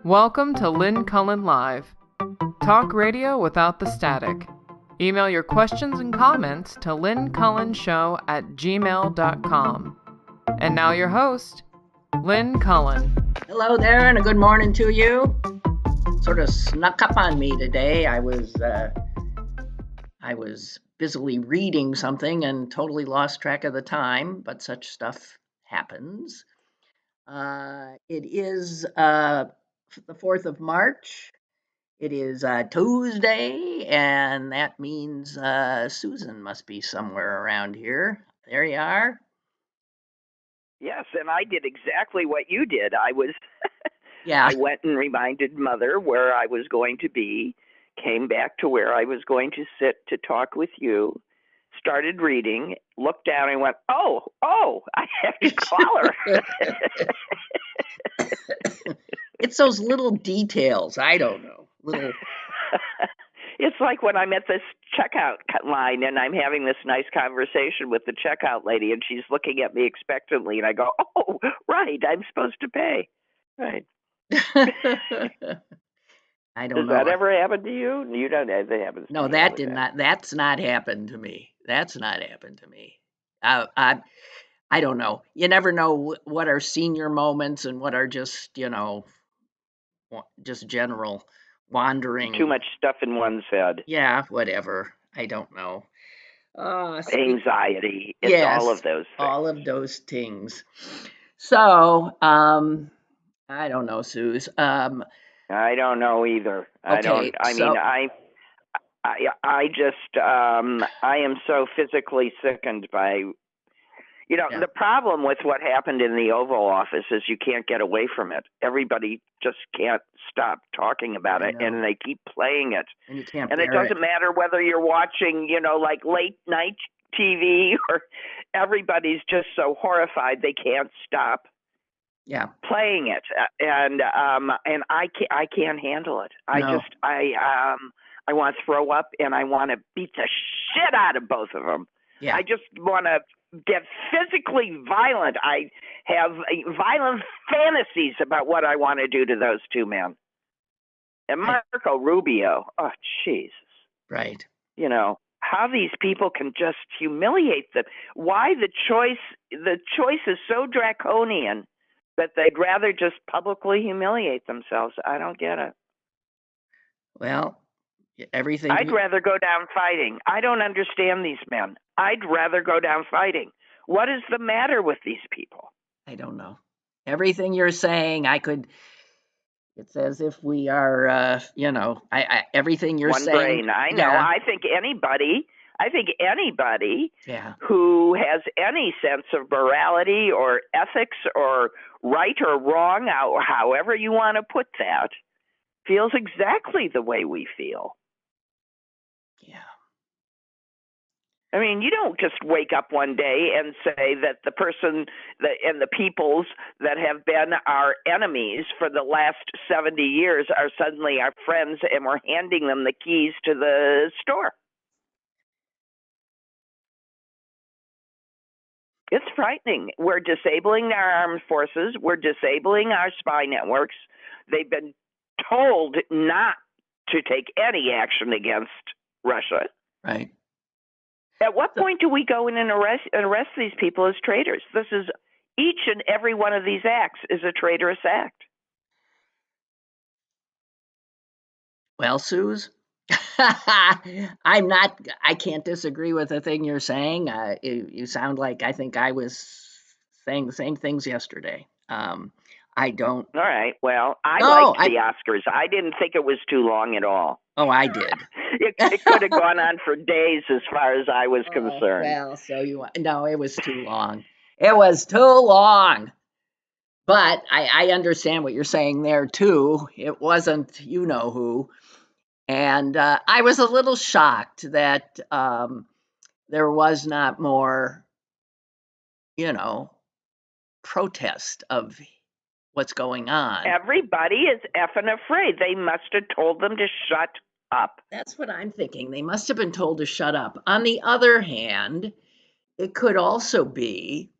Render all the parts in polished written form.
Welcome to Lynn Cullen Live. Talk radio without the static. Email your questions and comments to lynncullenshow@gmail.com. And now your host, Lynn Cullen. Hello there, and a good morning to you. Sort of snuck up on me today. I was busily reading something and totally lost track of the time, but such stuff happens. It is the 4th of March. It is Tuesday, and that means Susan must be somewhere around here. There you are. Yes, and I did exactly what you did. I Yeah. went and reminded Mother where I was going to be, came back to where I was going to sit to talk with you, started reading, looked down and went, oh, I have to call her. It's those little details. I don't know. It's like when I'm at this checkout line and I'm having this nice conversation with the checkout lady and she's looking at me expectantly and I go, oh, right, I'm supposed to pay. Right. I don't know. Does that ever happen to you? You don't have that happens to No, me that all the did time. not. That's not happened to me. That's not happened to me. I don't know. You never know what are senior moments and what are just just general wandering. Too much stuff in one's head. Yeah, whatever. I don't know. Anxiety. It's Yes, all of those things. all of those things. So, I don't know, Suze. I don't know either. Okay, I just I am so physically sickened by Yeah. the problem with what happened in the Oval Office is you can't get away from it. Everybody just can't stop talking about I it, know. and they keep playing it. And you can't And it bear doesn't matter whether you're watching, like late night TV or everybody's just so horrified they can't stop Yeah. playing it. And I can't handle it. No. I want to throw up and I want to beat the shit out of both of them. Yeah. I just want to get physically violent. I have violent fantasies about what I want to do to those two men. And Marco Rubio, oh, Jesus. Right. How these people can just humiliate them. Why the choice is so draconian that they'd rather just publicly humiliate themselves. I don't get it. Well, everything. I'd rather go down fighting. I don't understand these men. I'd rather go down fighting. What is the matter with these people? I don't know. Everything you're saying, it's as if we are, everything you're One saying. brain. I know. Yeah. I think anybody Yeah. who has any sense of morality or ethics or right or wrong, however you want to put that, feels exactly the way we feel. Yeah. I mean, you don't just wake up one day and say that the person and the peoples that have been our enemies for the last 70 years are suddenly our friends and we're handing them the keys to the store. It's frightening. We're disabling our armed forces. We're disabling our spy networks. They've been told not to take any action against Russia. Right. At what point do we go in and arrest these people as traitors? This is each and every one of these acts is a traitorous act. Well, Suze, I can't disagree with the thing you're saying. You sound like I think I was saying the same things yesterday. I don't. All right. Well, I No, liked the Oscars. I didn't think it was too long at all. Oh, I did. It could have gone on for days as far as I was concerned. Well, no, it was too long. It was too long. But I understand what you're saying there too. It wasn't you know who. And I was a little shocked that there was not more, protest of what's going on. Everybody is effing afraid. They must have told them to shut up. That's what I'm thinking. They must have been told to shut up. On the other hand, it could also be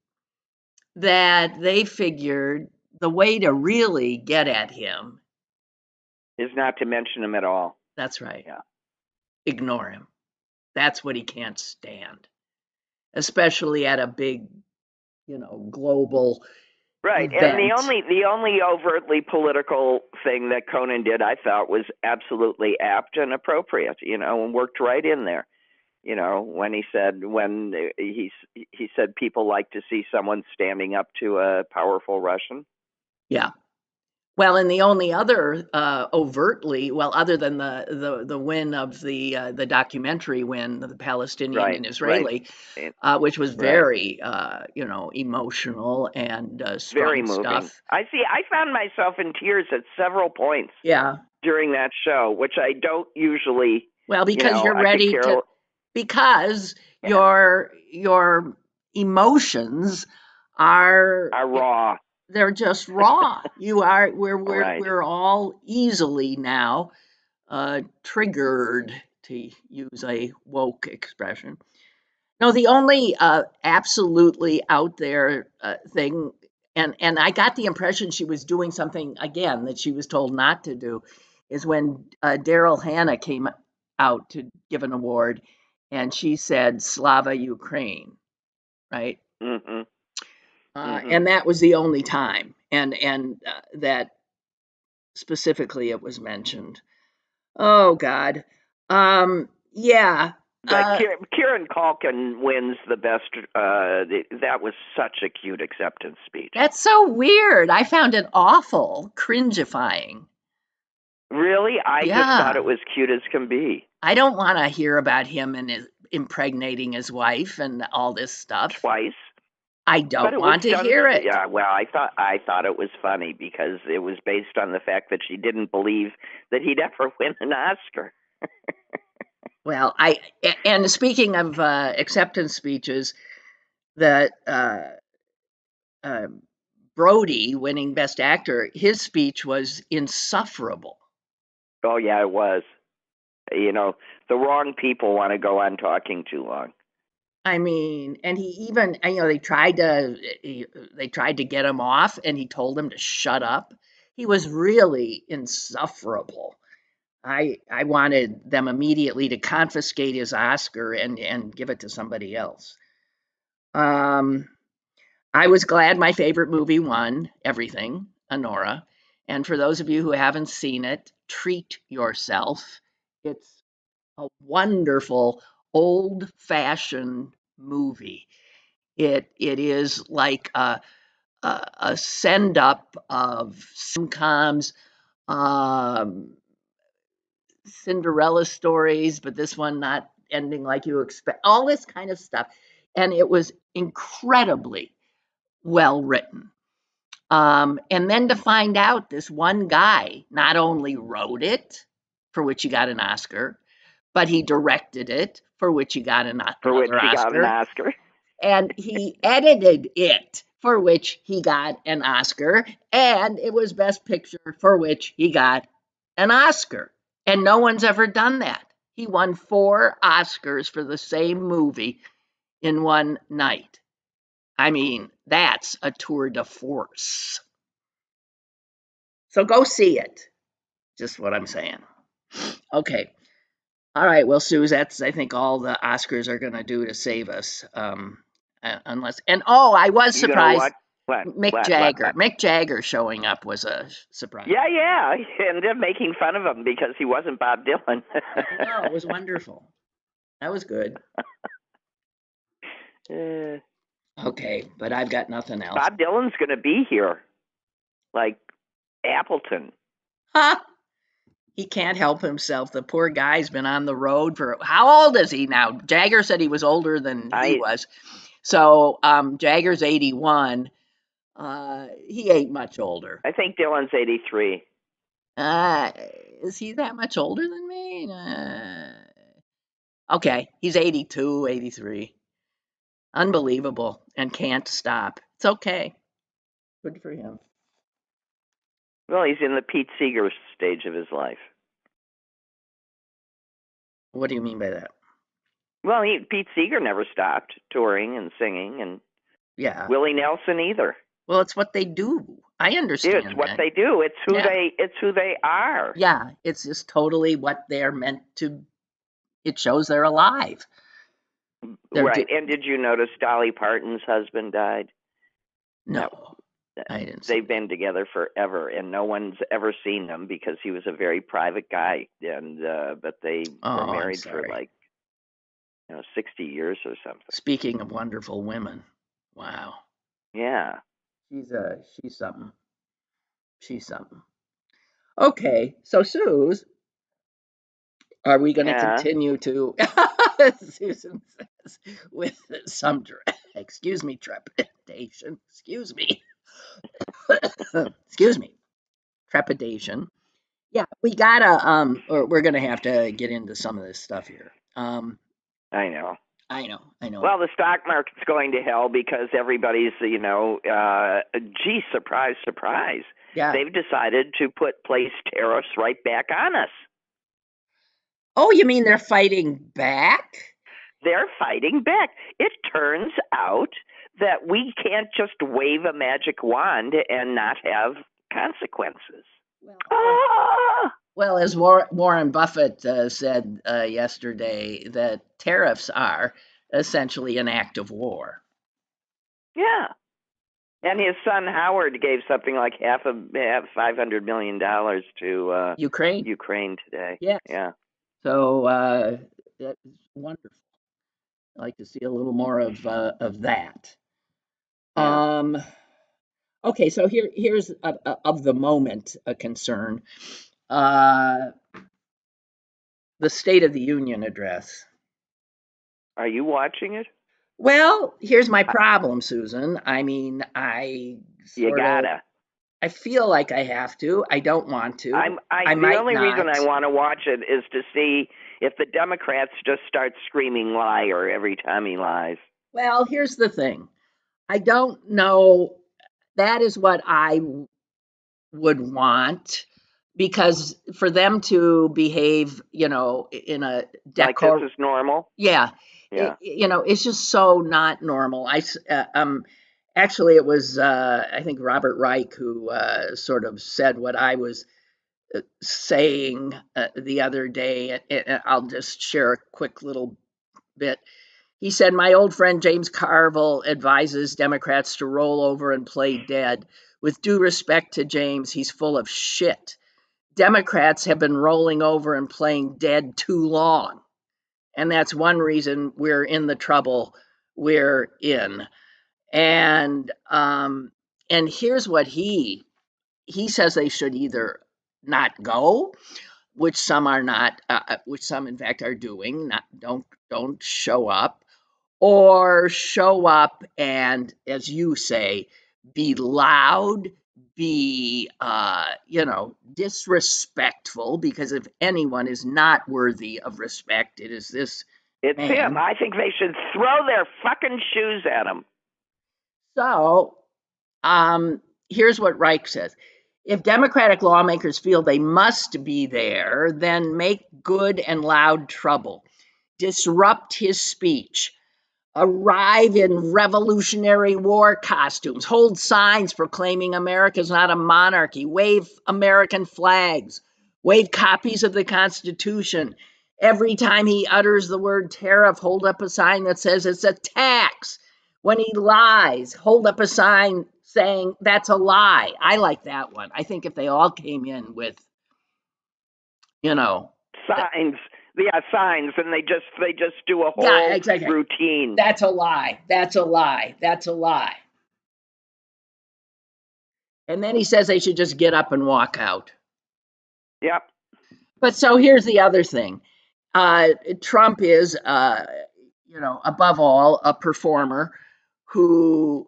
that they figured the way to really get at him is not to mention him at all. That's right. Yeah. Ignore him. That's what he can't stand, especially at a big, global Right, event. and the only overtly political thing that Conan did, I thought, was absolutely apt and appropriate, and worked right in there. When he said people like to see someone standing up to a powerful Russian. Yeah. Well, and the only other overtly, other than the win of the documentary win, the Palestinian and Israeli, which was very emotional and strong very moving stuff. I found myself in tears at several points. Yeah. During that show, which I don't usually. Well, because you're ready to. Because your emotions are raw. They're just raw. We're all easily now triggered, to use a woke expression. No, the only absolutely out there thing, and I got the impression she was doing something again that she was told not to do, is when Daryl Hannah came out to give an award, and she said "Slava Ukraine," right? Mm-hmm. And that was the only time, and that specifically it was mentioned. Oh God, yeah. Kieran Culkin wins the best. That was such a cute acceptance speech. That's so weird. I found it awful, cringifying. Really, I just thought it was cute as can be. I don't want to hear about him and impregnating his wife and all this stuff. Twice. I don't want to hear it. Yeah, well, I thought it was funny because it was based on the fact that she didn't believe that he'd ever win an Oscar. Well, and speaking of acceptance speeches, that Brody winning Best Actor, his speech was insufferable. Oh yeah, it was. The wrong people want to go on talking too long. I mean, and he even, they tried to get him off, and he told them to shut up. He was really insufferable. I wanted them immediately to confiscate his Oscar and give it to somebody else. I was glad my favorite movie won everything, Honora. And for those of you who haven't seen it, treat yourself. It's a wonderful old-fashioned movie. It is like a send up of sitcoms, Cinderella stories, but this one not ending like you expect. All this kind of stuff, and it was incredibly well written. And then to find out this one guy not only wrote it, for which he got an Oscar, but he directed it, for which he got another Oscar. And he edited it, for which he got an Oscar, and it was Best Picture, for which he got an Oscar. And no one's ever done that. He won 4 Oscars for the same movie in one night. I mean, that's a tour de force. So go see it. Just what I'm saying. Okay. All right. Well, Sue, that's, I think, all the Oscars are going to do to save us. Unless, and I was surprised. Mick Jagger showing up was a surprise. Yeah. And they're making fun of him because he wasn't Bob Dylan. I know. It was wonderful. That was good. Okay, but I've got nothing else. Bob Dylan's going to be here, like Appleton. Huh? He can't help himself. The poor guy's been on the road for, how old is he now? Jagger said he was older than he was. So Jagger's 81. He ain't much older. I think Dylan's 83. Is he that much older than me? Okay, he's 82, 83. Unbelievable, and can't stop. It's okay. Good for him. Well, he's in the Pete Seeger stage of his life. What do you mean by that? Well, Pete Seeger never stopped touring and singing, and yeah, Willie Nelson either. Well, it's what they do. I understand It's what that. they do. It's who Yeah. they are. Yeah, it's just totally what they're meant to. It shows they're alive. Right. And did you notice Dolly Parton's husband died? No, I didn't see They've been together forever, and no one's ever seen them because he was a very private guy. And but they were married for like 60 years or something. Speaking of wonderful women, wow. Yeah. She's something. She's something. Okay, so Suze, are we going to continue to? Susan says with some, excuse me, trepidation. Excuse me. Excuse me, trepidation. Yeah, we gotta or we're gonna have to get into some of this stuff here. I know. Well, the stock market's going to hell because everybody's, gee, surprise, surprise. Yeah. They've decided to place tariffs right back on us. Oh, you mean they're fighting back? They're fighting back. It turns out that we can't just wave a magic wand and not have consequences. Well, as Warren Buffett said yesterday, that tariffs are essentially an act of war. Yeah. And his son Howard gave something like half $500 million to Ukraine today. Yes. Yeah. So that's wonderful. I'd like to see a little more of that. Yeah. Okay, so here's of the moment a concern. The State of the Union address. Are you watching it? Well, here's my problem, Susan. I mean, you gotta. I feel like I have to. I don't want to. The only reason I want to watch it is to see if the Democrats just start screaming liar every time he lies. Well, here's the thing. I don't know. That is what I would want, because for them to behave, in a like this is normal. Yeah. It's just so not normal. Actually, it was I think Robert Reich who sort of said what I was saying the other day. I'll just share a quick little bit. He said, "My old friend James Carville advises Democrats to roll over and play dead. With due respect to James, he's full of shit. Democrats have been rolling over and playing dead too long. And that's one reason we're in the trouble we're in." And here's what he says: they should either not go, which some are not, which some in fact are doing, not don't show up, or show up and, as you say, be loud, be disrespectful, because if anyone is not worthy of respect, it is this It's man. Him. I think they should throw their fucking shoes at him. So, here's what Reich says. If Democratic lawmakers feel they must be there, then make good and loud trouble. Disrupt his speech. Arrive in Revolutionary War costumes. Hold signs proclaiming America's not a monarchy. Wave American flags. Wave copies of the Constitution. Every time he utters the word tariff, hold up a sign that says it's a tax. When he lies, hold up a sign saying that's a lie. I like that one. I think if they all came in with, signs. Yeah, signs, and they just do a whole routine. That's a lie. That's a lie. That's a lie. And then he says they should just get up and walk out. Yep. But so here's the other thing. Trump is, above all, a performer who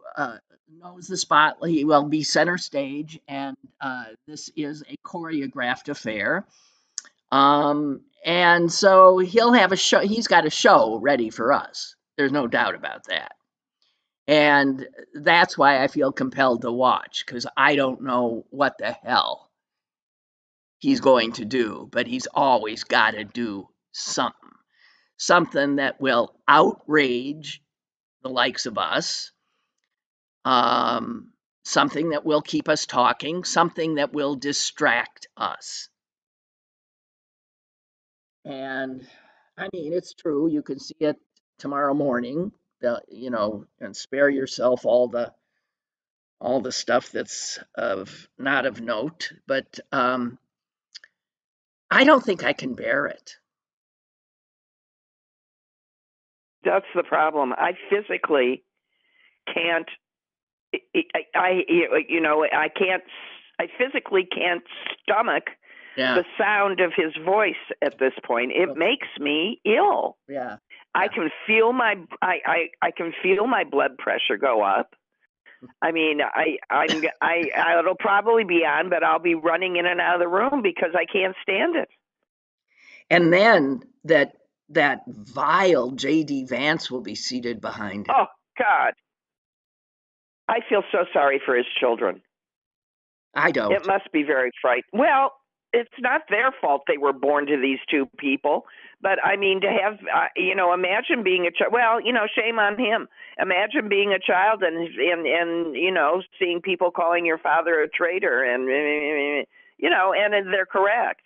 knows the spot. He will be center stage, and this is a choreographed affair. And so he'll have a show. He's got a show ready for us. There's no doubt about that. And that's why I feel compelled to watch, because I don't know what the hell he's going to do, but he's always got to do something that will outrage the likes of us, something that will keep us talking, something that will distract us. And I mean, it's true. You can see it tomorrow morning, and spare yourself all the stuff that's not of note. But I don't think I can bear it. That's the problem. I physically can't. I can't. I physically can't stomach Yeah. the sound of his voice at this point. It makes me ill. Yeah. I can feel my I can feel my blood pressure go up. I mean, it'll probably be on, but I'll be running in and out of the room because I can't stand it. And then that vile J.D. Vance will be seated behind him. Oh God, I feel so sorry for his children. I don't. It must be very frightening. Well, it's not their fault they were born to these two people. But I mean, to have, imagine being a child. Well, shame on him. Imagine being a child and seeing people calling your father a traitor, and and they're correct.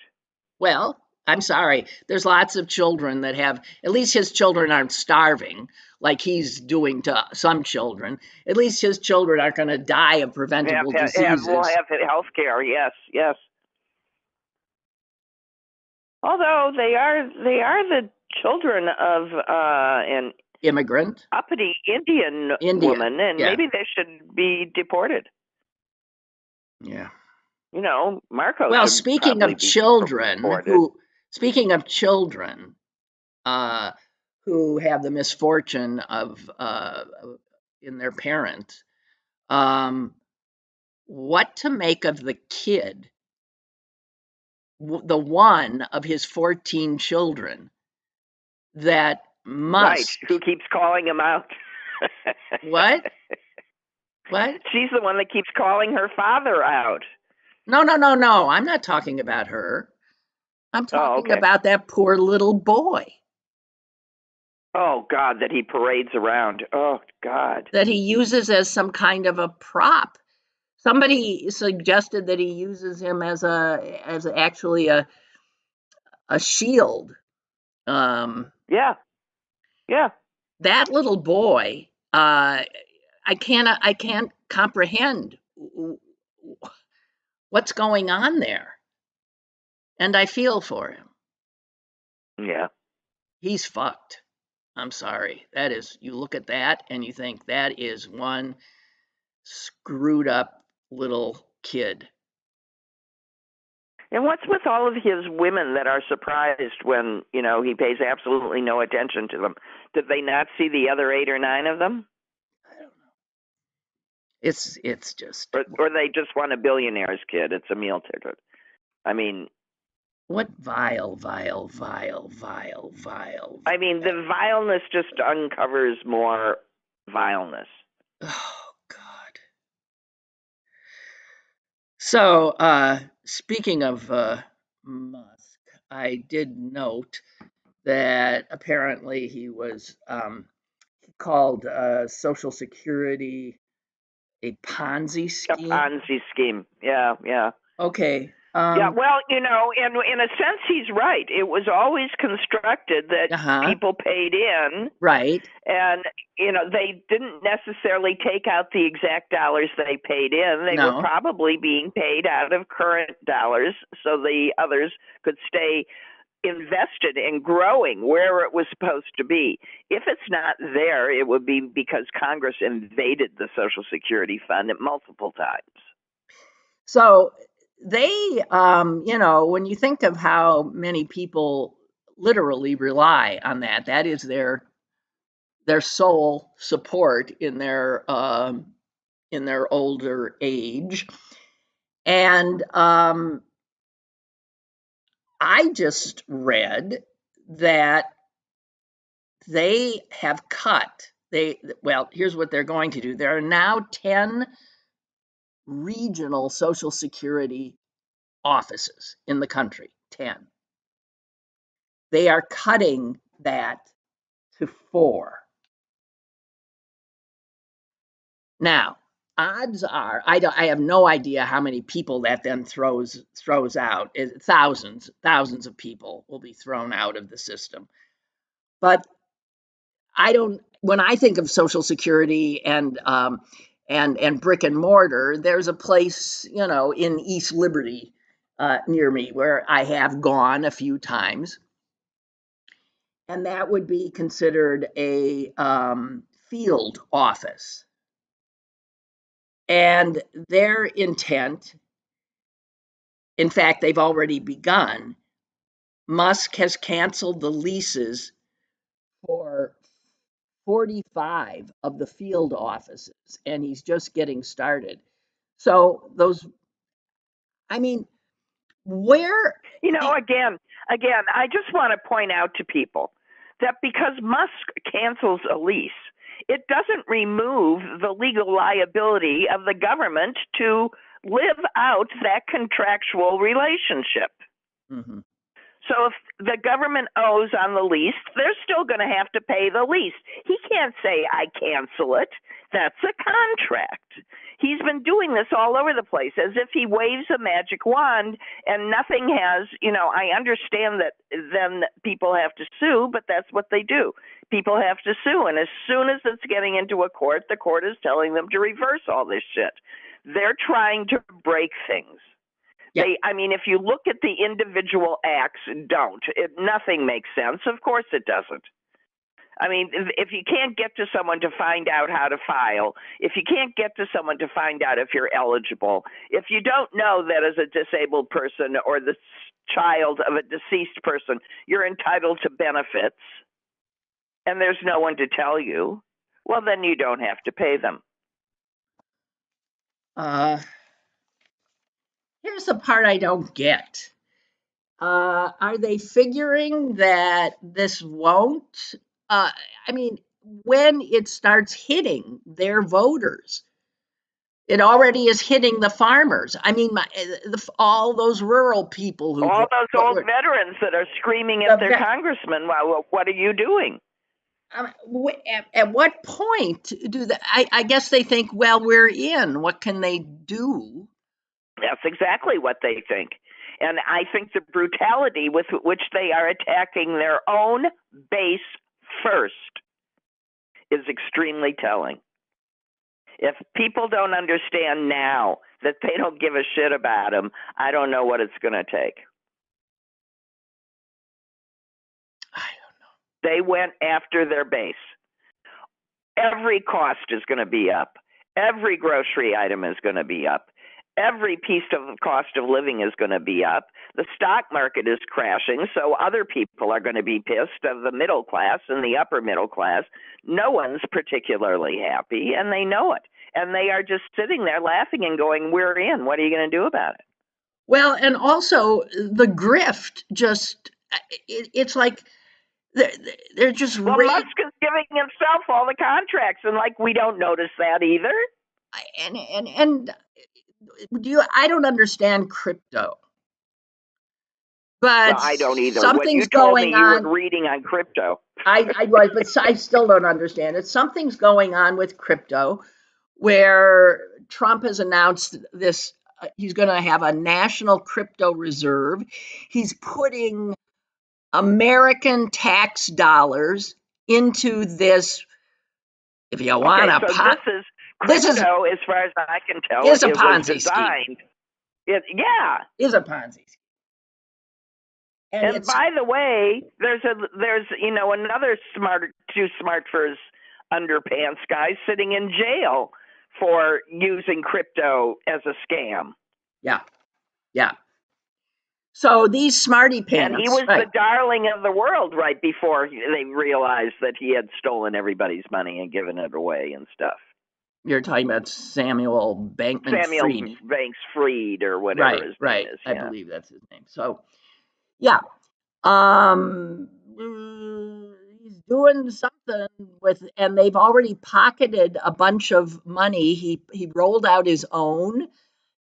Well, I'm sorry. There's lots of children that have. At least his children aren't starving like he's doing to some children. At least his children aren't going to die of preventable diseases. We'll have health care. Yes, yes. Although they are the children of an immigrant, uppity Indian woman, and maybe they should be deported. Yeah. Marco. Well, speaking of children who have the misfortune of in their parent, what to make of the kid, the one of his 14 children that Musk, who keeps calling him out. What? She's the one that keeps calling her father out. No. I'm not talking about her. I'm talking about that poor little boy. Oh, God, that he parades around. Oh, God. That he uses as some kind of a prop. Somebody suggested that he uses him as actually a shield. Yeah. That little boy, I can't comprehend what's going on there. And I feel for him. Yeah. He's fucked. I'm sorry. That is, you look at that and you think that is one screwed up little kid. And what's with all of his women that are surprised when, he pays absolutely no attention to them? Did they not see the other 8 or 9 of them? I don't know. It's just... Or they just want a billionaire's kid. It's a meal ticket. I mean... What vile. I mean, the vileness just uncovers more vileness. Oh, God. So, speaking of Musk, I did note that apparently he was called Social Security a Ponzi scheme. A Ponzi scheme, yeah. Okay. Yeah, well, in a sense, he's right. It was always constructed that people paid in. Right. And, they didn't necessarily take out the exact dollars they paid in. They were probably being paid out of current dollars so the others could stay invested in growing where it was supposed to be. If it's not there, it would be because Congress invaded the Social Security Fund multiple times. So they, when you think of how many people literally rely on that is their sole support in their older age. And I just read that they have cut. Here's what they're going to do. There are now 10 regional Social Security offices in the country. 10. They are cutting that to 4. Now, odds are, I have no idea how many people that then throws out. Thousands of people will be thrown out of the system. But when I think of Social Security and brick and mortar, there's a place, in East Liberty near me where I have gone a few times, and that would be considered a field office. And their intent, in fact, they've already begun. Musk has canceled the leases for 45 of the field offices, and he's just getting started. So I mean, where Again, I just want to point out to people that because Musk cancels a lease, it doesn't remove the legal liability of the government to live out that contractual relationship. Mhm. So if the government owes on the lease, they're still going to have to pay the lease. He can't say, I cancel it. That's a contract. He's been doing this all over the place as if he waves a magic wand and nothing has, I understand that then people have to sue, but that's what they do. People have to sue. And as soon as it's getting into a court, the court is telling them to reverse all this shit. They're trying to break things. Yeah. If you look at the individual acts, nothing makes sense. Of course it doesn't. If you can't get to someone to find out how to file, if you can't get to someone to find out if you're eligible, if you don't know that as a disabled person or the child of a deceased person, you're entitled to benefits, and there's no one to tell you, well, then you don't have to pay them. Here's the part I don't get. Are they figuring that this won't? When it starts hitting their voters, it already is hitting the farmers. All those rural people who all those old veterans that are screaming at their congressman. Well, what are you doing? At what point do they? I guess they think, well, we're in. What can they do? That's exactly what they think. And I think the brutality with which they are attacking their own base first is extremely telling. If people don't understand now that they don't give a shit about them, I don't know what it's going to take. I don't know. They went after their base. Every cost is going to be up. Every grocery item is going to be up. Every piece of the cost of living is going to be up. The stock market is crashing, so other people are going to be pissed, of the middle class and the upper middle class. No one's particularly happy, and they know it. And they are just sitting there laughing and going, we're in. What are you going to do about it? Well, and also the grift it's like they're just... Well, Musk is giving himself all the contracts, and we don't notice that either. And I don't understand crypto, but I don't either. Something's when you told going me on. You were reading on crypto. I was, but I still don't understand it. Something's going on with crypto, where Trump has announced this. He's going to have a national crypto reserve. He's putting American tax dollars into this. If you want to, crypto, as far as I can tell, is a Ponzi scheme. Is a Ponzi scheme. And by the way, there's another too smart for his underpants guy sitting in jail for using crypto as a scam. Yeah. So these smarty pants. And he was the darling of the world right before they realized that he had stolen everybody's money and given it away and stuff. You're talking about Samuel Bankman-Fried or whatever his name is. I believe that's his name. So, yeah. He's doing something and they've already pocketed a bunch of money. He rolled out his own.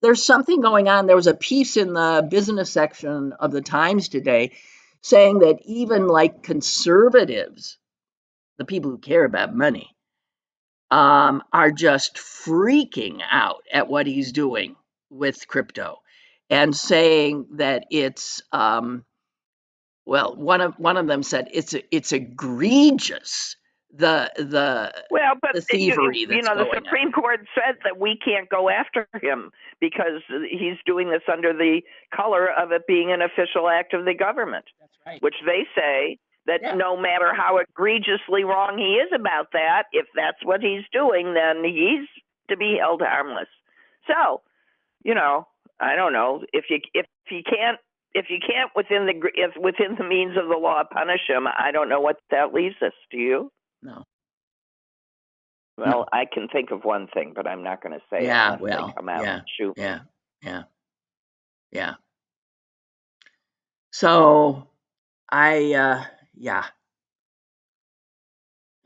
There's something going on. There was a piece in the business section of the Times today saying that even conservatives, the people who care about money, are just freaking out at what he's doing with crypto and saying that it's well, one of them said it's egregious, Well, but the thievery you that's know, the going Supreme on. Court said that we can't go after him because he's doing this under the color of it being an official act of the government, That's right. which they say that Yeah. no matter how egregiously wrong he is about that, if that's what he's doing, then he's to be held harmless. So, you know, I don't know if you can't within the means of the law punish him. I don't know what that leaves us. Do you? No. Well, No. I can think of one thing, but I'm not going to say it Yeah. unless they Well. come out Yeah. and shoot me. Yeah. Yeah. Yeah. So yeah.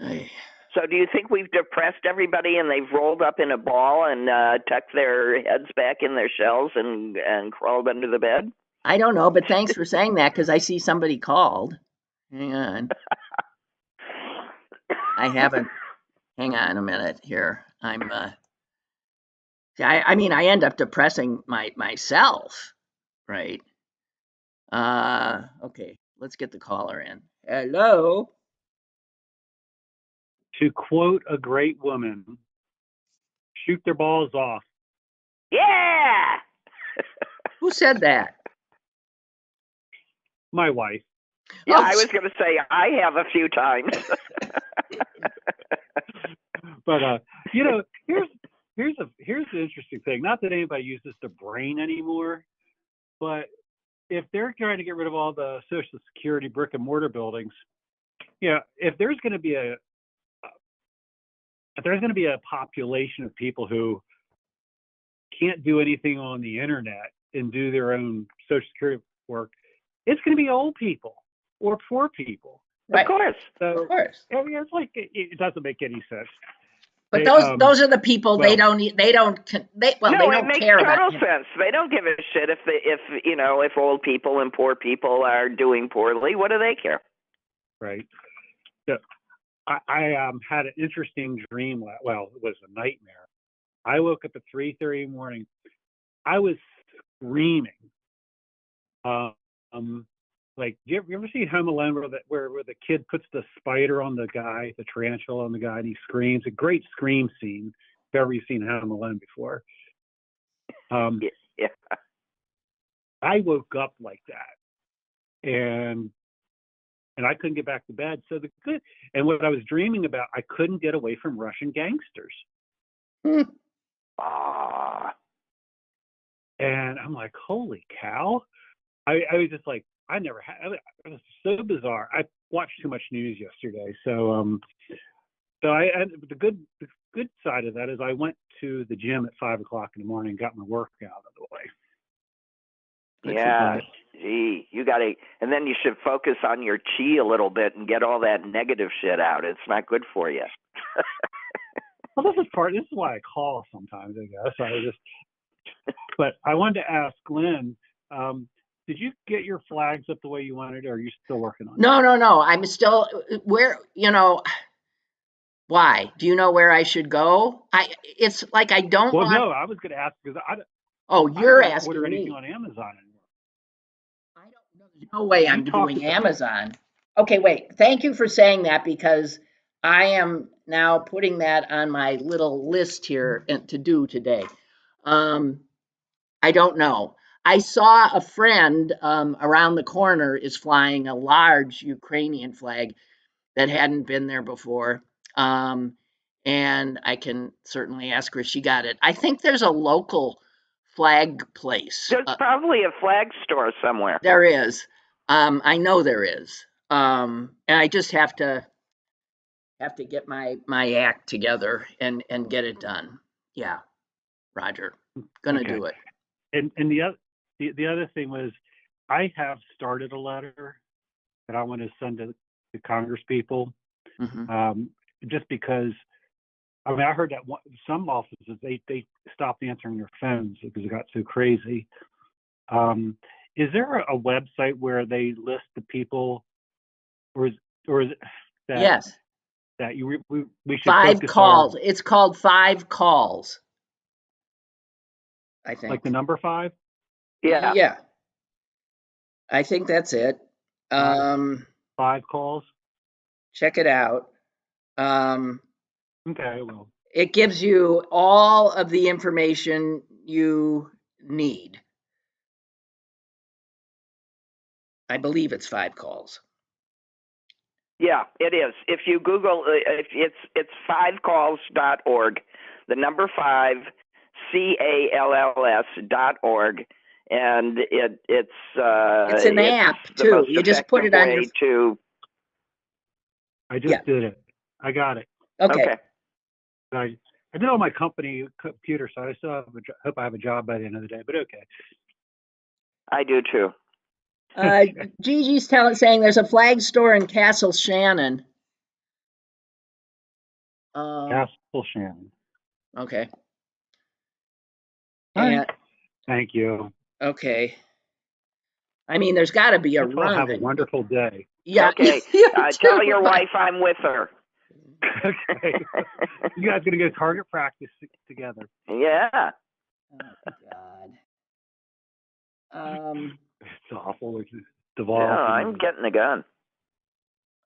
I- So, do you think we've depressed everybody and they've rolled up in a ball and tucked their heads back in their shells and crawled under the bed? I don't know, but thanks for saying that because I see somebody called. Hang on. I haven't. Hang on a minute here. I mean, I end up depressing myself, right? Okay, let's get the caller in. Hello. To quote a great woman, shoot their balls off. Yeah. Who said that? My wife. Yeah, Oh, I was going to say I have a few times. But you know, here's the interesting thing. Not that anybody uses their brain anymore, but if they're trying to get rid of all the Social Security brick and mortar buildings, you know, if there's going to be a population of people who can't do anything on the internet and do their own Social Security work, it's going to be old people or poor people. right. Of course. So Of course. I mean, it's like it doesn't make any sense. But They, those are the people well- they don't No, they don't it makes care about. total sense. They don't give a shit if old people and poor people are doing poorly. What do they care? Right. So I had an interesting dream. Well, it was a nightmare. I woke up at 3:30 in the morning. I was screaming. Like, you ever see Home Alone where the kid puts the spider on the guy, the tarantula on the guy, and he screams? A great scream scene. If ever you've seen Home Alone before. Yeah. I woke up like that, and I couldn't get back to bed. So and what I was dreaming about, I couldn't get away from Russian gangsters. Ah. And I'm like, holy cow! I was just like, it was so bizarre. I watched too much news yesterday, so the good side of that is I went to the gym at 5 o'clock in the morning, got my workout out of the way. Yeah. Gee, you got to, and then you should focus on your chi a little bit and get all that negative shit out. It's not good for you. Well, this is why I call sometimes, I guess. But I wanted to ask Lynn, did you get your flags up the way you wanted, or are you still working on it? No. I'm still why? Do you know where I should go? It's like I don't Well, want. no, I was going to ask because You're I don't asking order anything me. on Amazon anymore. I don't know. There's no way I'm doing Amazon. Okay, wait. Thank you for saying that because I am now putting that on my little list here to do today. I don't know. I saw a friend around the corner is flying a large Ukrainian flag that hadn't been there before. And I can certainly ask her if she got it. I think there's a local flag place. There's probably a flag store somewhere. There is. I know there is. And I just have to get my act together and get it done. Yeah, Roger, gonna do it. And the other thing was, I have started a letter that I want to send to the Congress people, just because. I mean, I heard that some offices they stopped answering their phones because it got so crazy. Is there a website where they list the people, or is it that Yes. that we should 5 focus calls. It's called 5 calls, I think. like the number 5? Yeah. Yeah. I think that's it. 5 calls? Check it out. Okay, well, It gives you all of the information you need. I believe it's 5 calls. Yeah, it is. If you Google, it's 5calls.org, the number 5, CALLS.org, and it's an app the too. most You just put effective it on your. way to. I just did it. I got it. Okay. I did it on my company computer, so I still hope I have a job by the end of the day, but okay. I do too. Gigi's saying there's a flag store in Castle Shannon. Castle Shannon. Okay. All right. Thank you. Okay. I mean, there's got to be a run. Have a wonderful day. Yeah. Okay. Tell your wife I'm with her. Okay. You guys gonna go target practice together? Yeah. Oh God. It's awful. It's Yeah, devolved. I'm getting a gun.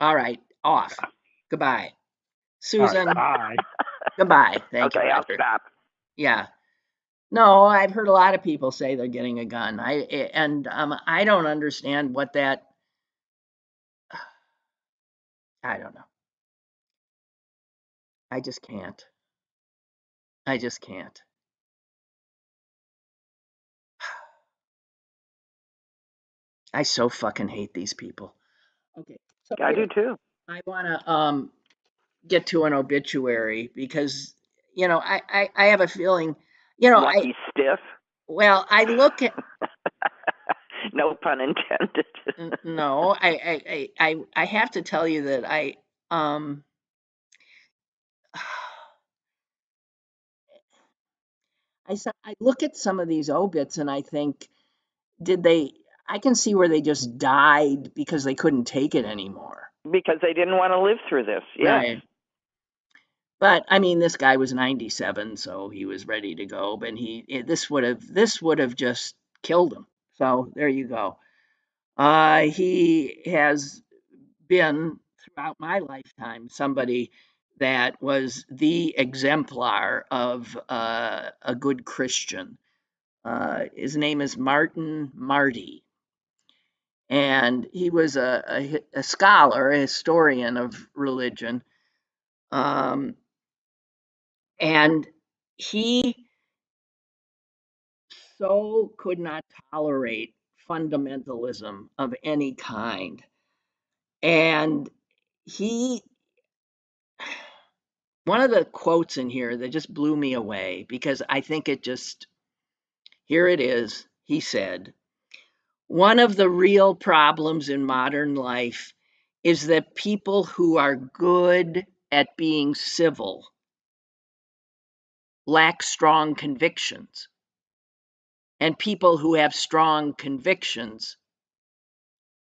All right. Off. Goodbye. Susan. Bye. Goodbye. Thank you. Okay, I'll Roger. stop. Yeah. No, I've heard a lot of people say they're getting a gun. I don't understand what that. I don't know. I just can't. I just can't. I so fucking hate these people. Okay. So I do too. I want to get to an obituary because I have a feeling Lucky stiff. Well, I look at no pun intended. no, I have to tell you that I look at some of these obits and I think, I can see where they just died because they couldn't take it anymore. Because they didn't want to live through this. Yes. Right. But I mean, this guy was 97, so he was ready to go. But this would have just killed him. So there you go. He has been throughout my lifetime somebody that was the exemplar of a good Christian. His name is Martin Marty, and he was a scholar, a historian of religion, and he so could not tolerate fundamentalism of any kind. And he, one of the quotes in here that just blew me away because I think here it is. He said, "One of the real problems in modern life is that people who are good at being civil lack strong convictions, and people who have strong convictions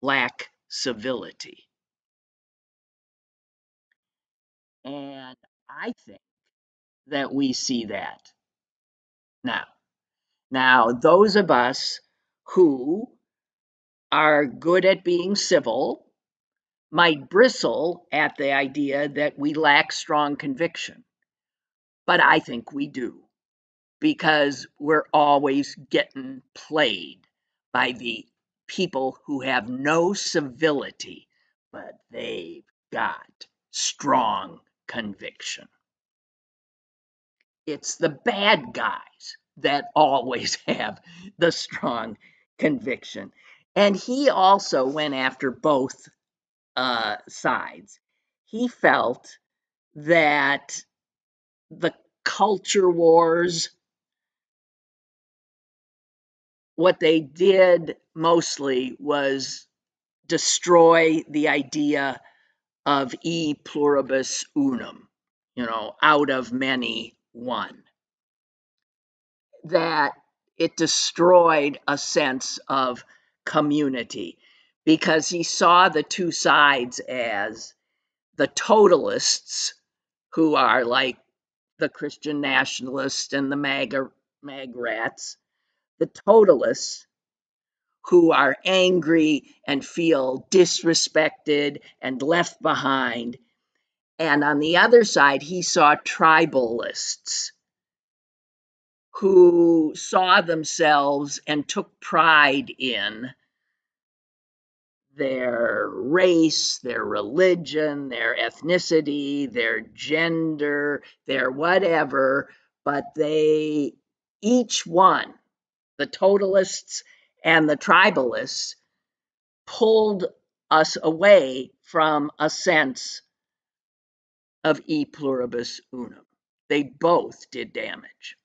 lack civility." And I think that we see that now. Now, those of us who are good at being civil might bristle at the idea that we lack strong conviction. But I think we do, because we're always getting played by the people who have no civility, but they've got strong conviction. It's the bad guys that always have the strong conviction. And he also went after both sides. He felt that the culture wars, what they did mostly was destroy the idea of e pluribus unum, out of many, one. That it destroyed a sense of community because he saw the two sides as the totalists, who are like the Christian nationalists and the mag rats, the totalists who are angry and feel disrespected and left behind. And on the other side, he saw tribalists who saw themselves and took pride in their race, their religion, their ethnicity, their gender, their whatever, but they, each one, the totalists and the tribalists, pulled us away from a sense of e pluribus unum. They both did damage.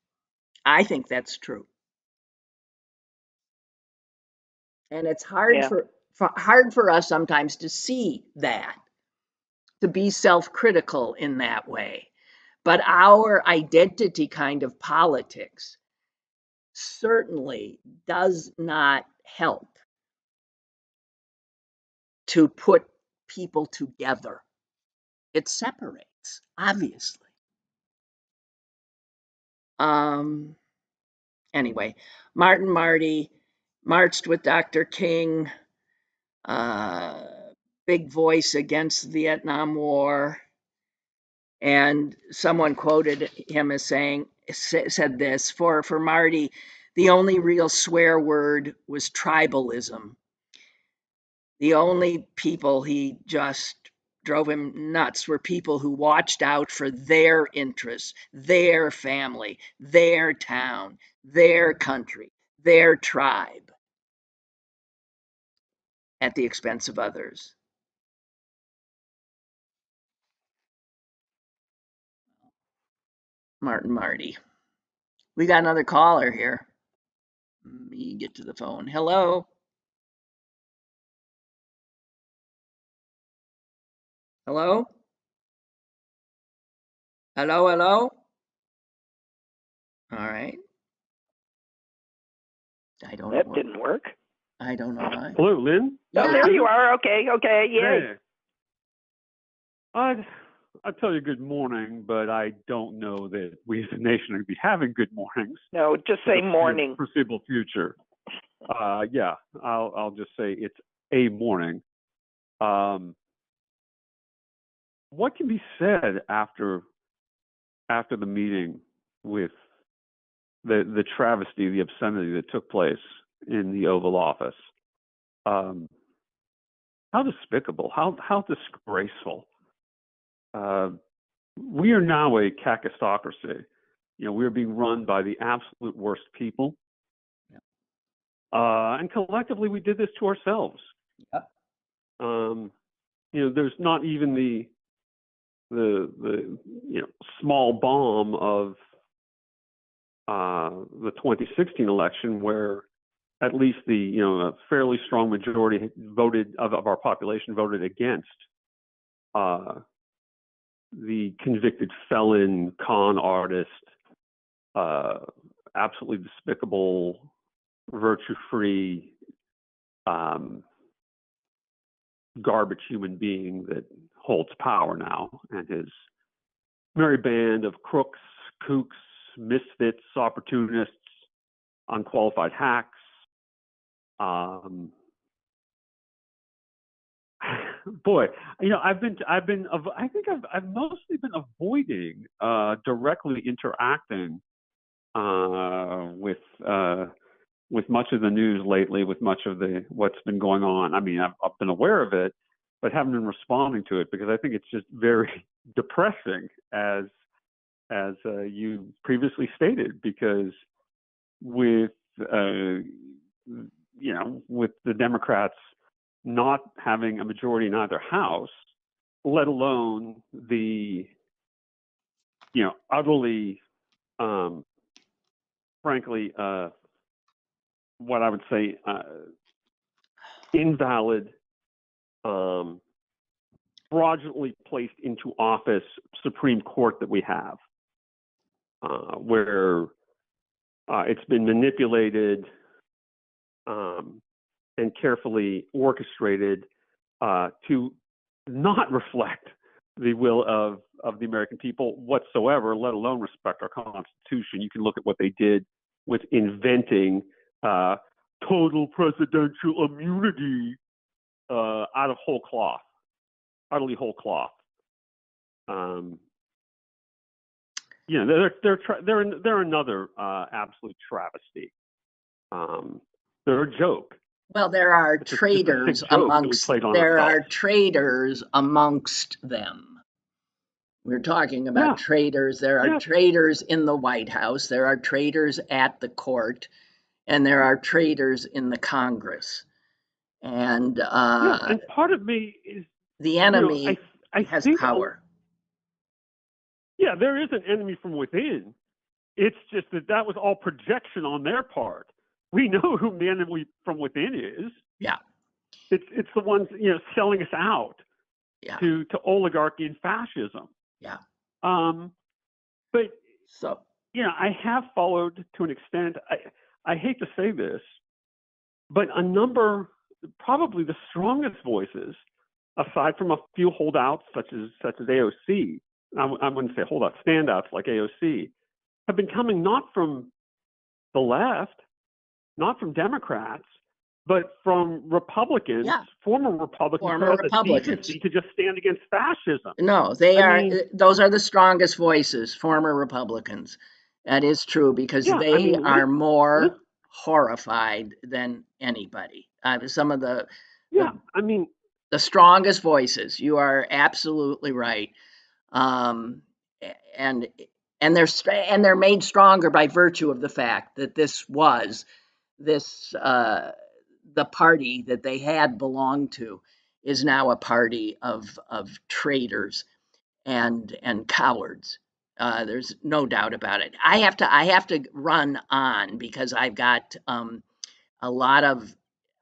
I think that's true. And it's hard for us sometimes to see that, to be self-critical in that way. But our identity kind of politics certainly does not help to put people together. It separates, obviously. Anyway, Martin Marty marched with Dr. King, big voice against the Vietnam War. And someone quoted him as said this, for Marty, the only real swear word was tribalism. The only people he just drove him nuts were people who watched out for their interests, their family, their town, their country, their tribe, at the expense of others. Martin Marty. We got another caller here. Let me get to the phone. Hello. Hello? Hello, hello? All right. I don't know. That didn't work. I don't know why. Hello, Lynn. Oh, Yeah. there you are. Okay, yay. Hey. I'd tell you good morning, but I don't know that we as a nation are going to be having good mornings. No, just say morning. Foreseeable future. Yeah, I'll just say it's a morning. What can be said after the meeting with the travesty, the obscenity that took place in the Oval Office? How despicable! How disgraceful! We are now a kakistocracy. We're being run by the absolute worst people. And collectively, we did this to ourselves. Yep. There's not even the small bomb of the 2016 election, where at least a fairly strong majority of our population voted against the convicted felon, con artist, absolutely despicable, virtue-free, garbage human being that holds power now, and his merry band of crooks, kooks, misfits, opportunists, unqualified hacks. Boy, I've mostly been avoiding directly interacting with much of the news lately, with much of what's been going on. I mean, I've been aware of it, but haven't been responding to it because I think it's just very depressing, as you previously stated, because with with the Democrats not having a majority in either house, let alone the utterly frankly what I would say invalid, fraudulently placed into office Supreme Court that we have, where it's been manipulated and carefully orchestrated to not reflect the will of the American people whatsoever, let alone respect our Constitution. You can look at what they did with inventing total presidential immunity out of whole cloth, utterly whole cloth. They're another absolute travesty. They're a joke. Well, there are traitors amongst them. We're talking about traitors. There are traitors in the White House. There are traitors at the court, and there are traitors in the Congress. And and part of me is the enemy has power. Yeah, there is an enemy from within. It's just that was all projection on their part. We know who the enemy from within is. Yeah, it's the ones selling us out to oligarchy and fascism. Yeah. But I have followed to an extent. I hate to say this, but a number, probably the strongest voices, aside from a few holdouts such as AOC. I wouldn't say holdouts, standouts like AOC, have been coming not from the left, not from Democrats, but from Republicans, former Republicans, who have the decency to just stand against fascism. No, those are the strongest voices, former Republicans. That is true, because they are more horrified than anybody. Some of the strongest voices. You are absolutely right. And they're made stronger by virtue of the fact that the party that they had belonged to is now a party of traitors and cowards. There's no doubt about it. I have to run on because I've got a lot of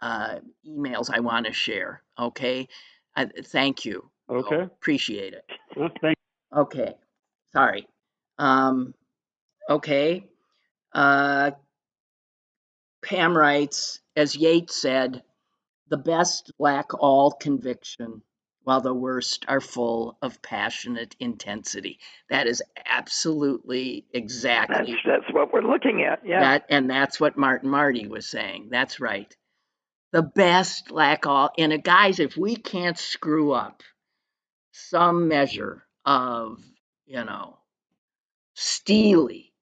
emails I want to share. Okay, thank you. Okay, appreciate it. Well, thank you. Okay, sorry. Okay. Pam writes, as Yeats said, the best lack all conviction, while the worst are full of passionate intensity. That is absolutely exactly. That's what we're looking at. Yeah. And that's what Martin Marty was saying. That's right. The best lack all. And guys, if we can't screw up some measure of, steely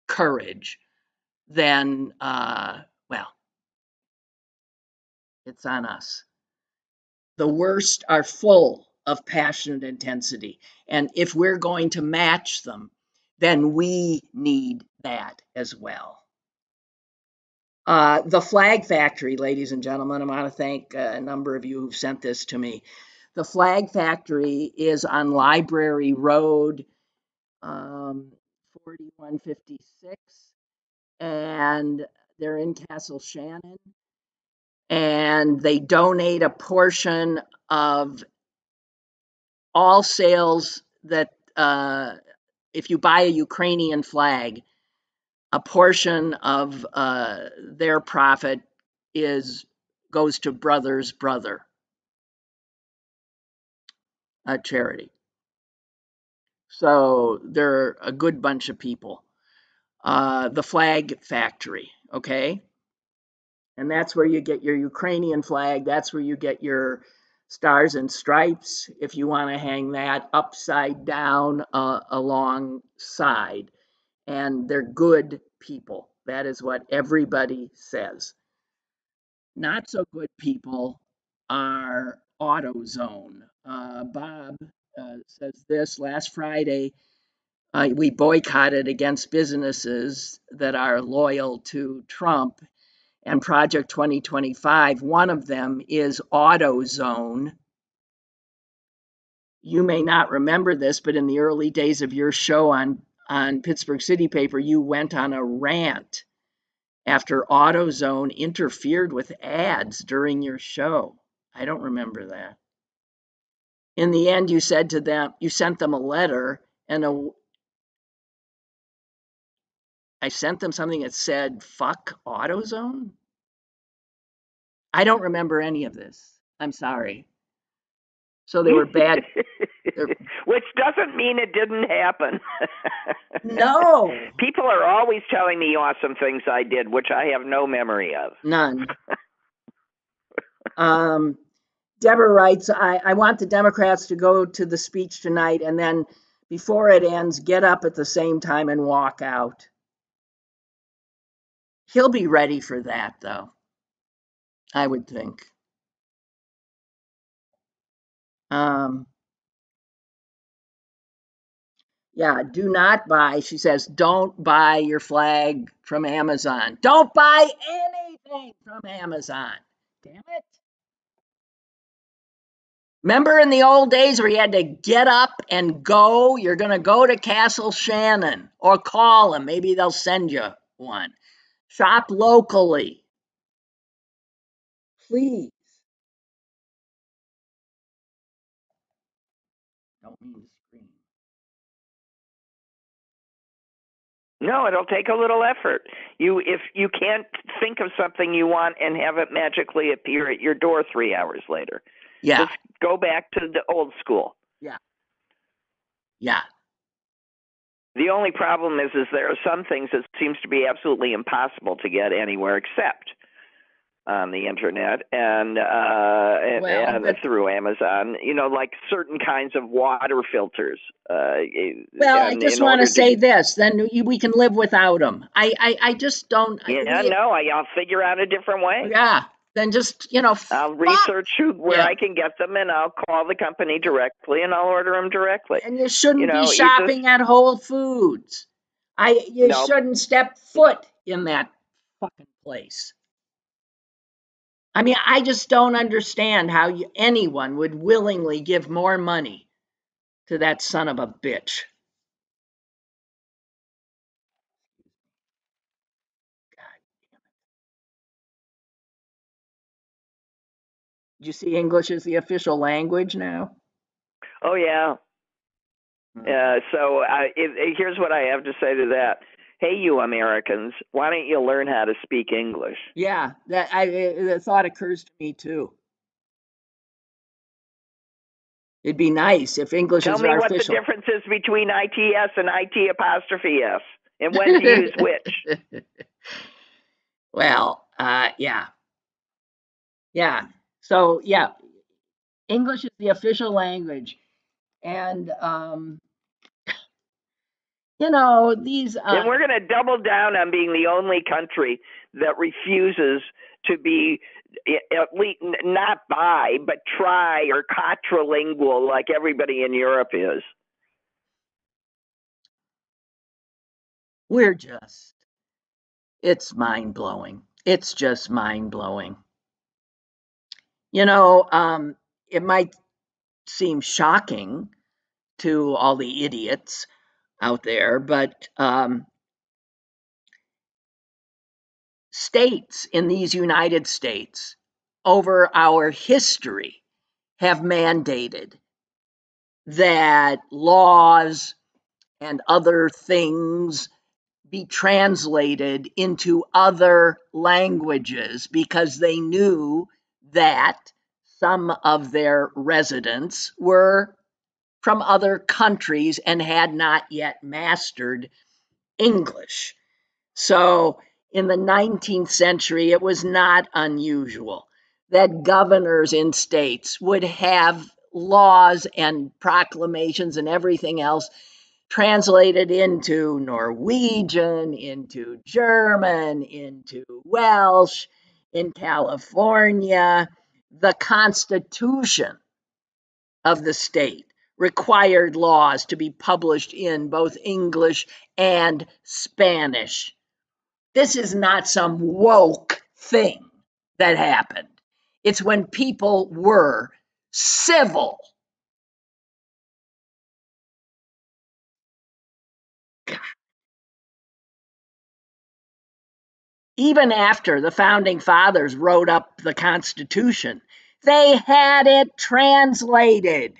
courage, then, it's on us. The worst are full of passionate intensity. And if we're going to match them, then we need that as well. The Flag Factory, ladies and gentlemen, I want to thank a number of you who've sent this to me. The Flag Factory is on Library Road, 4156, and they're in Castle Shannon. And they donate a portion of all sales that, if you buy a Ukrainian flag, a portion of their profit goes to Brothers Brother, a charity. So they're a good bunch of people. The Flag Factory, okay? And that's where you get your Ukrainian flag. That's where you get your stars and stripes, if you want to hang that upside down alongside. And they're good people. That is what everybody says. Not so good people are AutoZone. Bob says this: last Friday, we boycotted against businesses that are loyal to Trump and Project 2025. One of them is AutoZone. You may not remember this, but in the early days of your show on Pittsburgh City Paper, you went on a rant after AutoZone interfered with ads during your show. I don't remember that. In the end, you said to them, you sent them a letter, and I sent them something that said, fuck AutoZone? I don't remember any of this. I'm sorry. So they were bad. Which doesn't mean it didn't happen. No. People are always telling me awesome things I did, which I have no memory of. None. Deborah writes, I want the Democrats to go to the speech tonight and then before it ends, get up at the same time and walk out. He'll be ready for that, though, I would think. Yeah, do not buy. She says, don't buy your flag from Amazon. Don't buy anything from Amazon. Damn it. Remember in the old days where you had to get up and go? You're going to go to Castle Shannon or call them. Maybe they'll send you one. Shop locally. Please. Don't mean to scream. No, it'll take a little effort. If you can't think of something you want and have it magically appear at your door 3 hours later. Yeah. Just go back to the old school. Yeah. Yeah. The only problem is there are some things that seems to be absolutely impossible to get anywhere except on the internet and through Amazon. Like certain kinds of water filters. I just want to say this. Then we can live without them. I just don't. I'll figure out a different way. Yeah. Then just, I'll research where I can get them, and I'll call the company directly, and I'll order them directly. And you shouldn't be shopping at Whole Foods. You shouldn't step foot in that fucking place. I mean, I just don't understand how anyone would willingly give more money to that son of a bitch. Did you see English is the official language now? Oh, yeah. So here's what I have to say to that. Hey, you Americans, why don't you learn how to speak English? Yeah, the thought occurs to me, too. It'd be nice if English is our official. Tell me what the difference is between ITS and IT apostrophe S, and when to use which. Well, yeah. Yeah. So, yeah, English is the official language. And, these... and we're going to double down on being the only country that refuses to be at least not bi, but tri or quadrilingual like everybody in Europe is. It's mind-blowing. It's just mind-blowing. It might seem shocking to all the idiots out there, but states in these United States over our history have mandated that laws and other things be translated into other languages because they knew that some of their residents were from other countries and had not yet mastered English. So in the 19th century, it was not unusual that governors in states would have laws and proclamations and everything else translated into Norwegian, into German, into Welsh. In California, the Constitution of the state required laws to be published in both English and Spanish. This is not some woke thing that happened. It's when people were civil. Even after the founding fathers wrote up the Constitution, they had it translated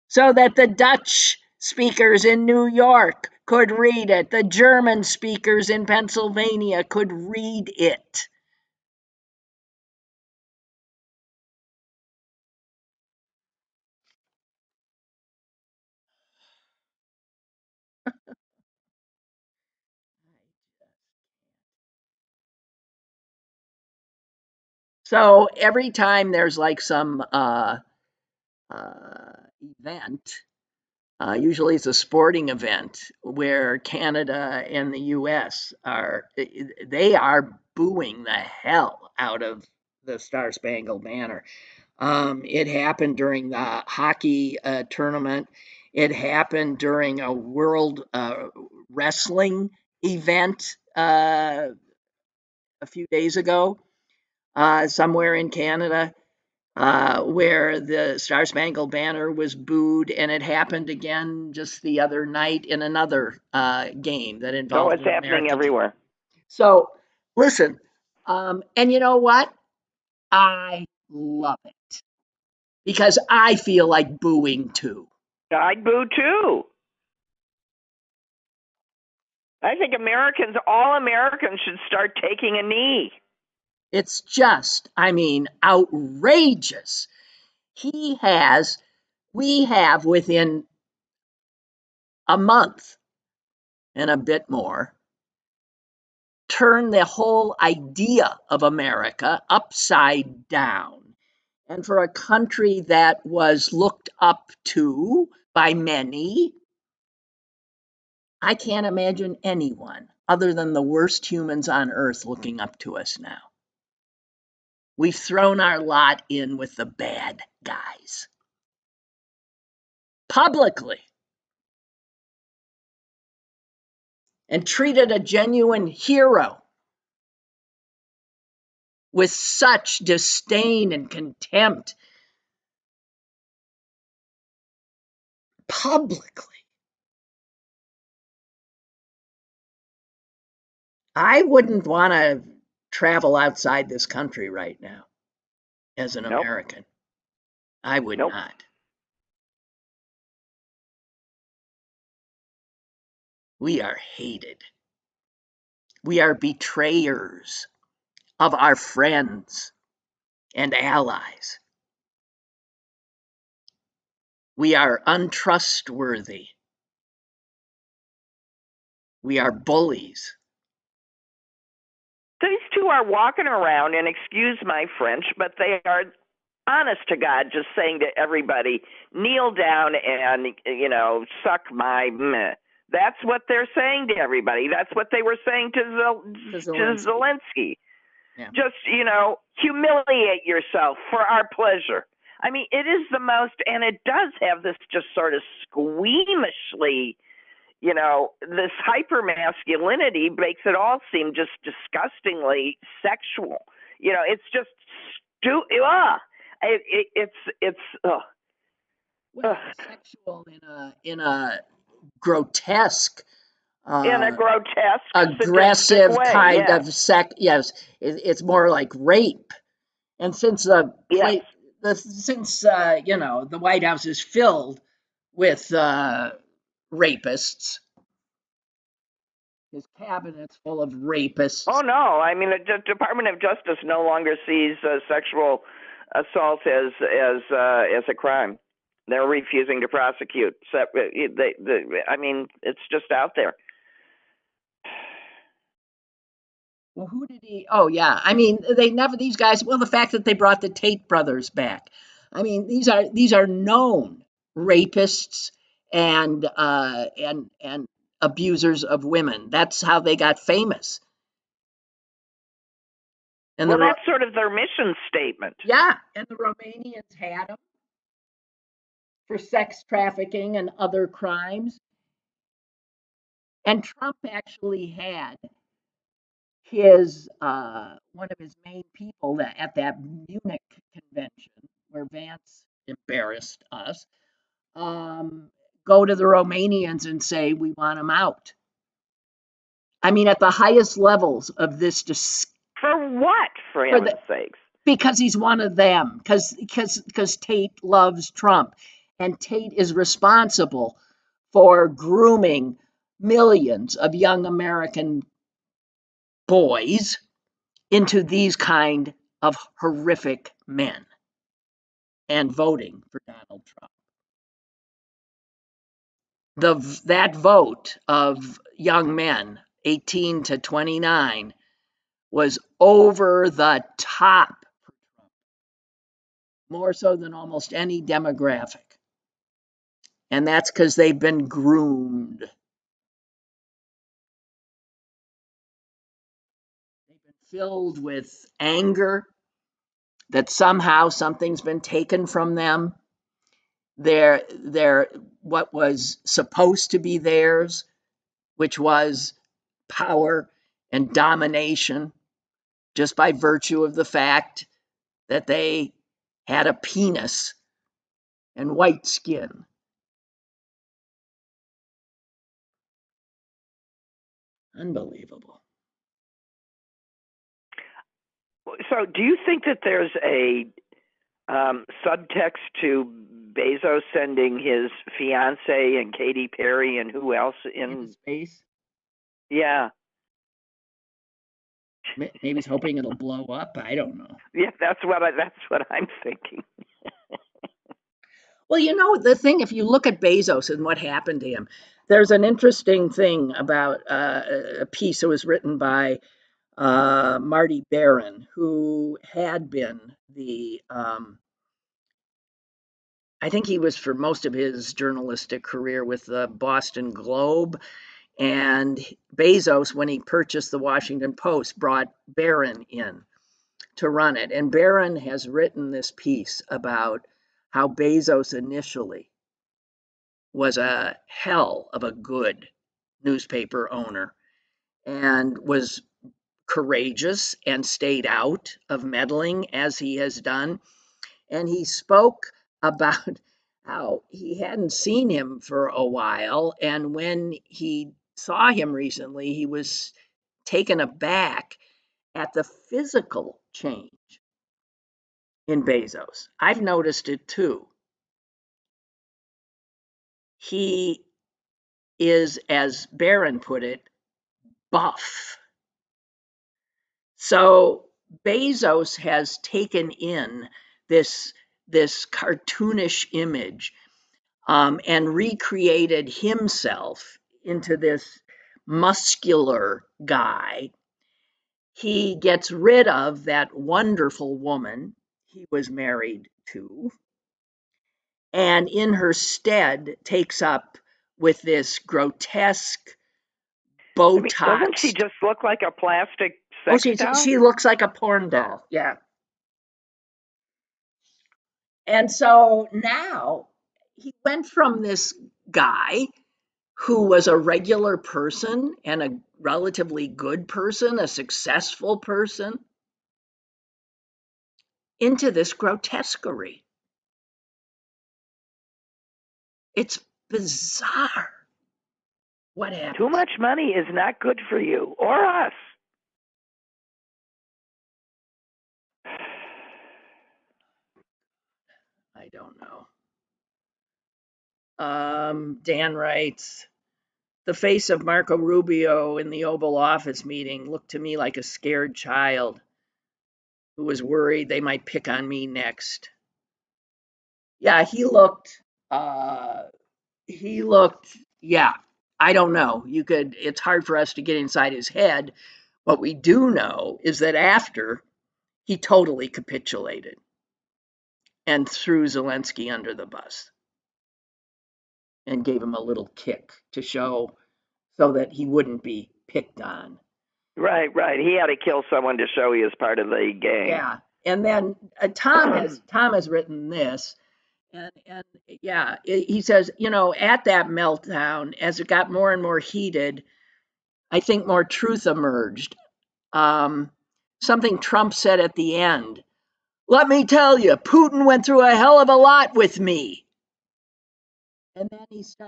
so that the Dutch speakers in New York could read it. The German speakers in Pennsylvania could read it. So every time there's like some event, usually it's a sporting event where Canada and the US they are booing the hell out of the Star Spangled Banner. It happened during the hockey tournament. It happened during a world wrestling event a few days ago, somewhere in Canada, where the Star Spangled Banner was booed, and it happened again just the other night in another game that involved. So it's happening everywhere. So listen, and you know what? I love it because I feel like booing too. I'd boo too. I think all Americans should start taking a knee. It's just, I mean, outrageous. We have within a month and a bit more turned the whole idea of America upside down. And for a country that was looked up to by many, I can't imagine anyone other than the worst humans on earth looking up to us now. We've thrown our lot in with the bad guys. Publicly. And treated a genuine hero with such disdain and contempt. Publicly. I wouldn't want to travel outside this country right now as an American. I would not. We are hated. We are betrayers of our friends and allies. We are untrustworthy. We are bullies. These two are walking around, and excuse my French, but they are, honest to God, just saying to everybody, kneel down and, suck my meh. That's what they're saying to everybody. That's what they were saying to Zelensky. Yeah. Just, humiliate yourself for our pleasure. I mean, it is the most, and it does have this just sort of squeamishly, this hyper-masculinity makes it all seem just disgustingly sexual. It's just sexual in a grotesque, aggressive way, kind of sex. Yes, it's more like rape. And since the White House is filled with rapists, his cabinet's full of rapists. Oh no! I mean, the Department of Justice no longer sees sexual assault as a crime. They're refusing to prosecute. So, I mean, it's just out there. Well, who did he? Oh, yeah. I mean, these guys. Well, the fact that they brought the Tate brothers back. I mean, these are known rapists and abusers of women. That's how they got famous. And that's sort of their mission statement. Yeah, and the Romanians had them for sex trafficking and other crimes. And Trump actually had his one of his main people at that Munich convention where Vance embarrassed us, go to the Romanians and say, we want him out. I mean, at the highest levels of this. For what, for heaven's sakes? Because he's one of them, because Tate loves Trump, and Tate is responsible for grooming millions of young American boys into these kind of horrific men and voting for Donald Trump. That vote of young men, 18 to 29, was over the top for more so than almost any demographic. And that's because they've been groomed. They've been filled with anger that somehow something's been taken from them. They're what was supposed to be theirs, which was power and domination, just by virtue of the fact that they had a penis and white skin. Unbelievable. So, do you think that there's a subtext to Bezos sending his fiance and Katy Perry and who else in space? Yeah. Maybe he's hoping it'll blow up. I don't know. Yeah, that's what I'm thinking. Well, you know, the thing, if you look at Bezos and what happened to him, there's an interesting thing about a piece that was written by Marty Baron, who had been I think he was for most of his journalistic career with the Boston Globe. And Bezos, when he purchased the Washington Post, brought Baron in to run it. And Baron has written this piece about how Bezos initially was a hell of a good newspaper owner and was courageous and stayed out of meddling as he has done. And he spoke about how he hadn't seen him for a while. And when he saw him recently, he was taken aback at the physical change in Bezos. I've noticed it too. He is, as Barron put it, buff. So Bezos has taken in this cartoonish image and recreated himself into this muscular guy. He gets rid of that wonderful woman he was married to, and in her stead takes up with this grotesque Botox. Doesn't she just look like a plastic sex doll? She looks like a porn doll, yeah. And so now he went from this guy who was a regular person and a relatively good person, a successful person, into this grotesquerie. It's bizarre what happens. Too much money is not good for you or us. I don't know. Dan writes, the face of Marco Rubio in the Oval Office meeting looked to me like a scared child who was worried they might pick on me next. Yeah, he looked, yeah, I don't know. It's hard for us to get inside his head. What we do know is that after, he totally capitulated and threw Zelensky under the bus and gave him a little kick to show so that he wouldn't be picked on. Right. He had to kill someone to show he was part of the gang. Yeah, and then Tom has written this, and yeah, he says, you know, at that meltdown, as it got more and more heated, I think more truth emerged. Something Trump said at the end. Let me tell you, Putin went through a hell of a lot with me. And then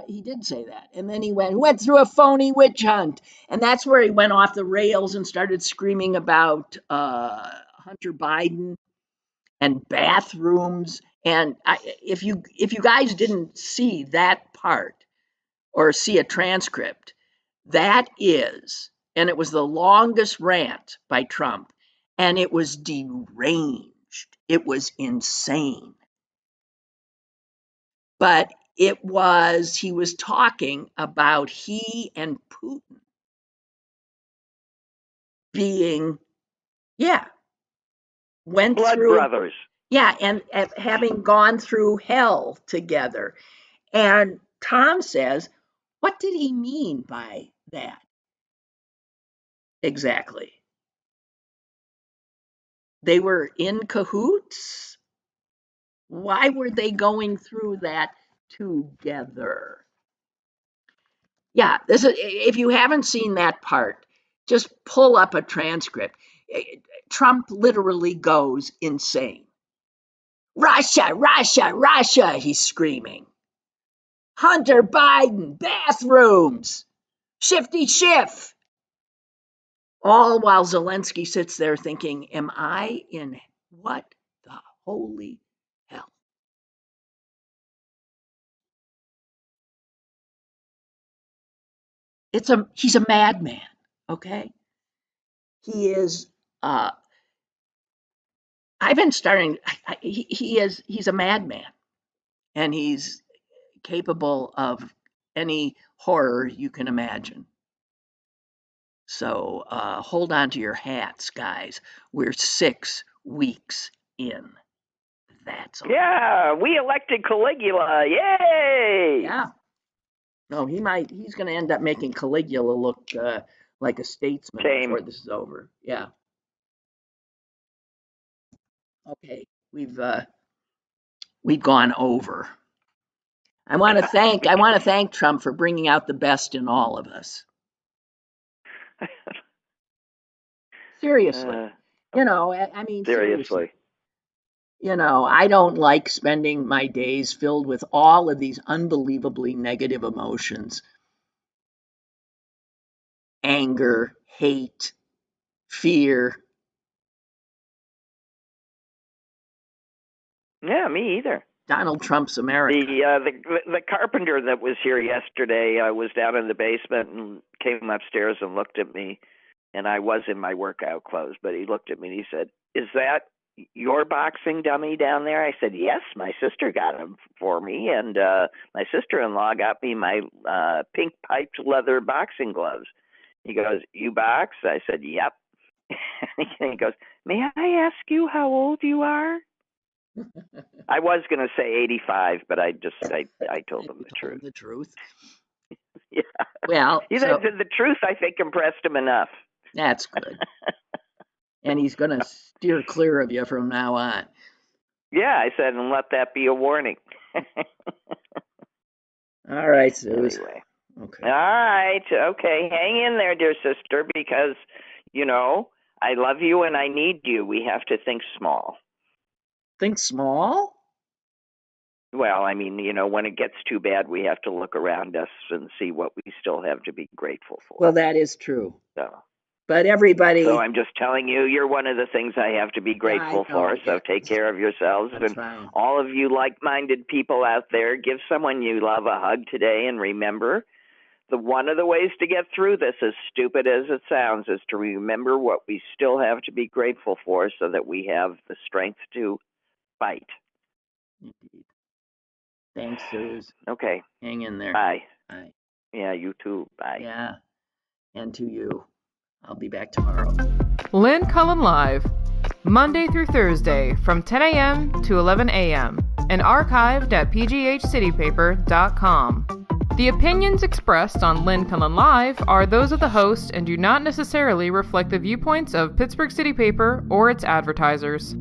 he did say that. And then he went through a phony witch hunt. And that's where he went off the rails and started screaming about Hunter Biden and bathrooms. And if you guys didn't see that part or see a transcript, that is, and it was the longest rant by Trump, and it was deranged. It was insane. But he was talking about he and Putin being, went blood through brothers. Yeah, and having gone through hell together. And Tom says, what did he mean by that? Exactly. They were in cahoots? Why were they going through that together? Yeah, if you haven't seen that part, just pull up a transcript. Trump literally goes insane. Russia, Russia, Russia, he's screaming. Hunter Biden, bathrooms, shifty Schiff. All while Zelensky sits there thinking, am I in what the holy hell? He's a madman, okay? He is, I've been starting, he's a madman, and he's capable of any horror you can imagine. So hold on to your hats, guys. We're 6 weeks in. That's all. Yeah, we elected Caligula. Yay! Yeah. No, he's going to end up making Caligula look like a statesman before this is over. Yeah. Okay, we've gone over. I want to thank Trump for bringing out the best in all of us. Seriously. I mean, seriously. I don't like spending my days filled with all of these unbelievably negative emotions. Anger, hate, fear. Yeah, me either. Donald Trump's America. The carpenter that was here yesterday was down in the basement and came upstairs and looked at me, and I was in my workout clothes, but he looked at me and he said, "Is that your boxing dummy down there?" I said, "Yes, my sister got him for me, and my sister-in-law got me my pink piped leather boxing gloves." He goes, "You box?" I said, "Yep." And he goes, "May I ask you how old you are?" I was going to say 85, but I told him the truth. The truth. Yeah. Well, the truth, I think, impressed him enough. That's good. And he's going to steer clear of you from now on. Yeah, I said, and let that be a warning. All right, Suze. Anyway. Okay. All right. Okay. Hang in there, dear sister, because, I love you and I need you. We have to think small. Think small? Well, I mean, when it gets too bad, we have to look around us and see what we still have to be grateful for. Well, that is true. So. But everybody... So I'm just telling you, you're one of the things I have to be grateful for. So take care of yourselves. That's and fine. All of you like-minded people out there, give someone you love a hug today. And remember, one of the ways to get through this, as stupid as it sounds, is to remember what we still have to be grateful for so that we have the strength to fight. Indeed. Thanks, Suze. Okay. Hang in there. Bye. Bye. Yeah, you too. Bye. Yeah. And to you. I'll be back tomorrow. Lynn Cullen Live, Monday through Thursday from 10 a.m. to 11 a.m. and archived at pghcitypaper.com. The opinions expressed on Lynn Cullen Live are those of the host and do not necessarily reflect the viewpoints of Pittsburgh City Paper or its advertisers.